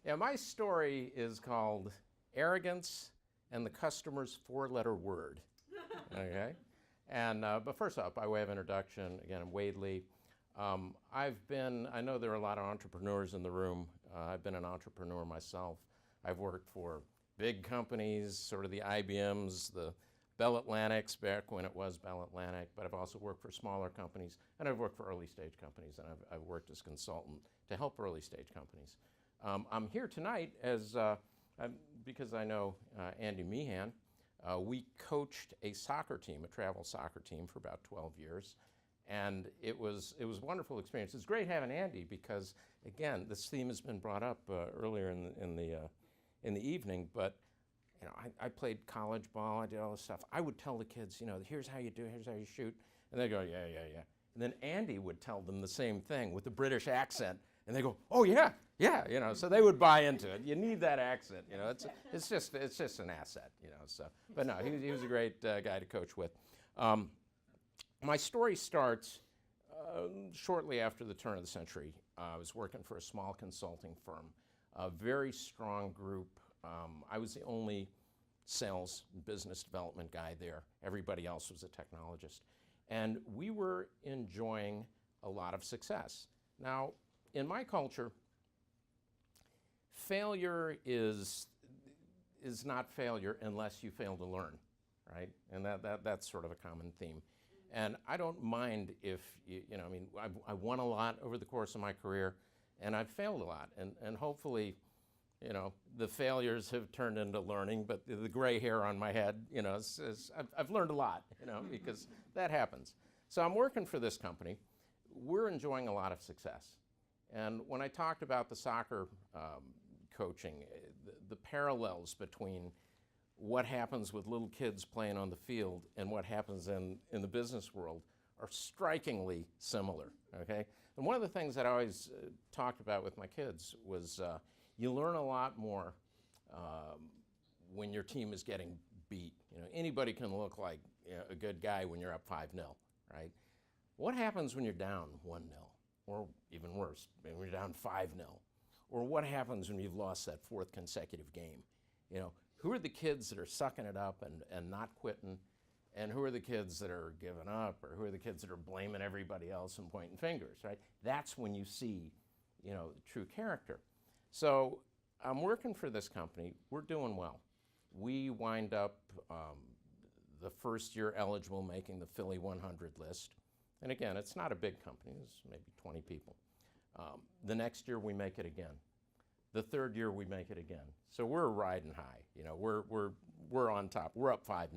Yeah, my story is called Arrogance and the Customer's Four-Letter Word. Okay? And, but first off, by way of introduction, again, I'm Wade Lee. I know there are a lot of entrepreneurs in the room. I've been an entrepreneur myself. I've worked for big companies, sort of the IBMs, the Bell Atlantics, back when it was Bell Atlantic, but I've also worked for smaller companies, and I've worked for early stage companies, and I've worked as consultant to help early stage companies. I'm here tonight because I know Andy Meehan. We coached a soccer team, a travel soccer team, for about 12 years. And it was a wonderful experience. It's great having Andy because, again, this theme has been brought up earlier in the evening. But you know, I played college ball. I did all this stuff. I would tell the kids, you know, here's how you do it, here's how you shoot, and they go, yeah, yeah, yeah. And then Andy would tell them the same thing with the British accent, and they go, oh yeah, yeah, you know. So they would buy into it. You need that accent, you know. It's just an asset, you know. So, but no, he was a great guy to coach with. My story starts shortly after the turn of the century. I was working for a small consulting firm, a very strong group. I was the only sales business development guy there. Everybody else was a technologist. And we were enjoying a lot of success. Now, in my culture, failure is not failure unless you fail to learn, right? And that's sort of a common theme. And I don't mind if, you know, I mean, I won a lot over the course of my career, and I've failed a lot. And hopefully, you know, the failures have turned into learning, but the gray hair on my head, you know, I've learned a lot, you know, because that happens. So I'm working for this company. We're enjoying a lot of success. And when I talked about the soccer coaching, the parallels between what happens with little kids playing on the field and what happens in the business world are strikingly similar, okay? And one of the things that I always talked about with my kids was you learn a lot more when your team is getting beat. You know, anybody can look like, you know, a good guy when you're up 5-0, right? What happens when you're down 1-0, or even worse, when you're down 5-0? Or what happens when you've lost that fourth consecutive game? You know, who are the kids that are sucking it up and not quitting? And who are the kids that are giving up? Or who are the kids that are blaming everybody else and pointing fingers, right? That's when you see, you know, the true character. So I'm working for this company. We're doing well. We wind up the first year eligible making the Philly 100 list. And again, it's not a big company. It's maybe 20 people. The next year we make it again. The third year we make it again. So we're riding high. You know, we're on top. We're up 5-0.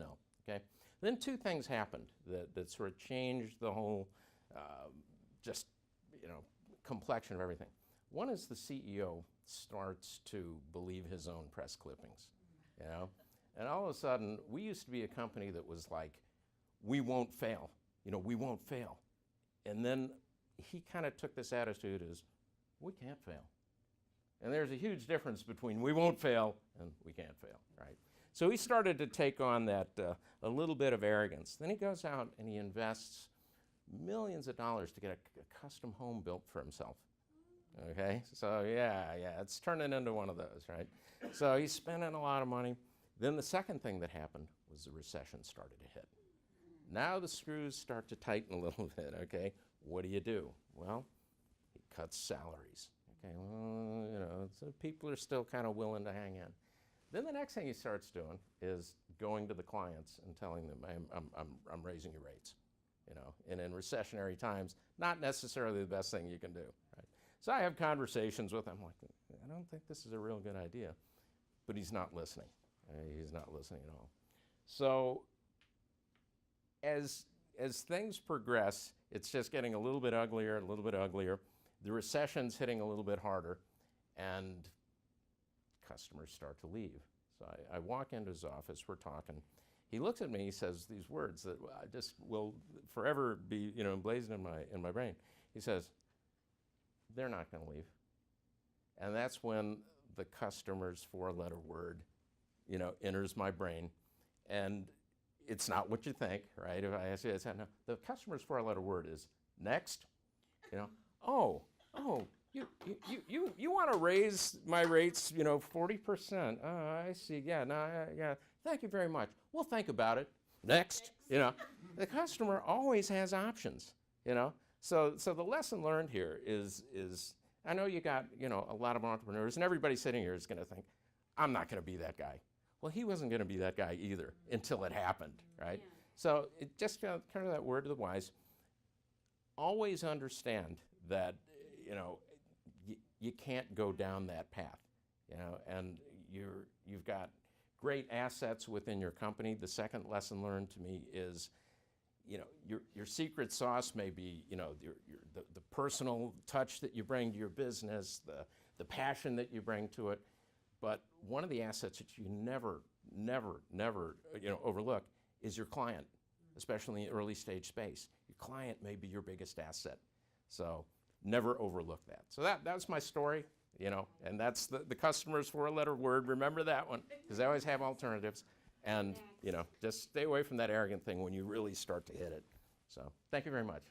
Okay. Then two things happened that sort of changed the whole just, you know, complexion of everything. One is the CEO starts to believe his own press clippings, you know, and all of a sudden we used to be a company that was like, we won't fail. You know, we won't fail. And then he kind of took this attitude as, we can't fail. And there's a huge difference between we won't fail and we can't fail, right? So he started to take on that a little bit of arrogance. Then he goes out and he invests millions of dollars to get a custom home built for himself, okay? So yeah, it's turning into one of those, right? So he's spending a lot of money. Then the second thing that happened was the recession started to hit. Now the screws start to tighten a little bit, okay? What do? Well, he cuts salaries. Okay, well, you know, so people are still kind of willing to hang in. Then the next thing he starts doing is going to the clients and telling them, I'm raising your rates, you know, and in recessionary times, not necessarily the best thing you can do, right? So I have conversations with him, like, I don't think this is a real good idea, but he's not listening. He's not listening at all. So as things progress, it's just getting a little bit uglier, a little bit uglier. The recession's hitting a little bit harder, and customers start to leave. So I walk into his office, we're talking. He looks at me, he says these words that I just will forever be, you know, emblazoned in my brain. He says, they're not gonna leave. And that's when the customer's four-letter word, you know, enters my brain. And it's not what you think, right? If I ask you, I said, no, the customer's four-letter word is next, you know, oh, you want to raise my rates, 40%. Oh, I see. Yeah, no, yeah. Thank you very much. We'll think about it. Next. The customer always has options, So the lesson learned here is I know you got, a lot of entrepreneurs, and everybody sitting here is going to think, I'm not going to be that guy. Well, he wasn't going to be that guy either until it happened, right? Yeah. So it just kind of that word to the wise. Always understand that, you can't go down that path, and you've got great assets within your company. The second lesson learned to me is, your secret sauce may be, the personal touch that you bring to your business, the passion that you bring to it. But one of the assets that you never overlook is your client, especially in the early stage space. Your client may be your biggest asset. So never overlook that. So that's my story, and that's the customer's four-letter word. Remember that one, because they always have alternatives. And, just stay away from that arrogant thing when you really start to hit it. So thank you very much.